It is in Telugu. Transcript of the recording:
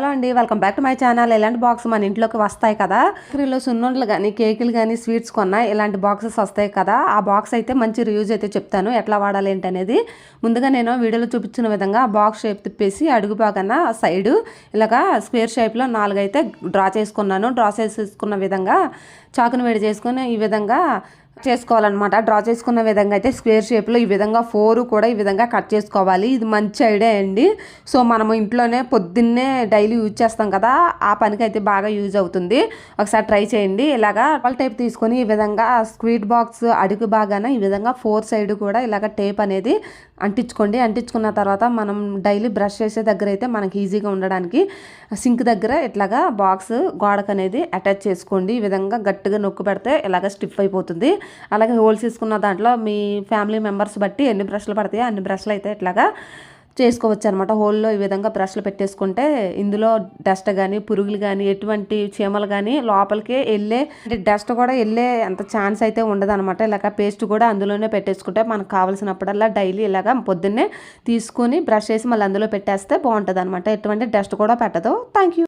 హలో అండి, welcome back to my channel. ఇలాంటి బాక్స్ మన ఇంట్లోకి వస్తాయి కదా. బేకరీలో సున్నుండలు కానీ కేకులు కానీ స్వీట్స్ కొన్నా ఇలాంటి బాక్సెస్ వస్తాయి కదా. ఆ బాక్స్ అయితే మంచి రివ్యూస్ అయితే చెప్తాను, ఎట్లా వాడాలి ఏంటి అనేది. ముందుగా నేను వీడియోలో చూపించిన విధంగా బాక్స్ షేప్ తిప్పేసి అడుగు భాగాన సైడు ఇలాగా స్క్వేర్ షేప్లో 4 అయితే డ్రా చేసుకున్నాను. డ్రా చేసుకున్న విధంగా చాకును వేడి చేసుకొని ఈ విధంగా చేసుకోవాలన్నమాట. డ్రా చేసుకున్న విధంగా అయితే స్క్వేర్ షేప్లో ఈ విధంగా 4 కూడా ఈ విధంగా కట్ చేసుకోవాలి. ఇది మంచి ఐడియా అండి. సో మనము ఇంట్లోనే పొద్దున్నే డైలీ యూజ్ చేస్తాం కదా, ఆ పనికి అయితే బాగా యూజ్ అవుతుంది. ఒకసారి ట్రై చేయండి. ఇలాగా డబల్ టేప్ తీసుకొని ఈ విధంగా స్క్వీట్ బాక్స్ అడుగు బాగాన ఈ విధంగా 4 సైడ్ కూడా ఇలాగ టేప్ అనేది అంటించుకోండి. అంటించుకున్న తర్వాత మనం డైలీ బ్రష్ చేసే దగ్గర అయితే మనకి ఈజీగా ఉండడానికి సింక్ దగ్గర ఇట్లాగా బాక్స్ గోడకు అనేది అటాచ్ చేసుకోండి. ఈ విధంగా గట్టిగా నొక్కు పెడితే ఇలాగ స్టిఫ్ అయిపోతుంది. అలాగే హోల్స్ తీసుకున్న దాంట్లో మీ ఫ్యామిలీ మెంబర్స్ బట్టి ఎన్ని బ్రష్లు పడతాయో అన్ని బ్రష్లు అయితే ఇట్లాగా చేసుకోవచ్చు అనమాట. హోల్లో ఈ విధంగా బ్రష్లు పెట్టేసుకుంటే ఇందులో డస్ట్ కానీ పురుగులు కానీ ఎటువంటి చీమలు కానీ లోపలికి వెళ్ళే డస్ట్ కూడా వెళ్ళే అంత ఛాన్స్ అయితే ఉండదు అనమాట. ఇలాగ పేస్ట్ కూడా అందులోనే పెట్టేసుకుంటే మనకు కావాల్సినప్పుడల్లా డైలీ ఇలాగ పొద్దున్నే తీసుకుని బ్రష్ చేసి మళ్ళీ అందులో పెట్టేస్తే బాగుంటుంది అనమాట. ఎటువంటి డస్ట్ కూడా పెట్టదు. Thank you.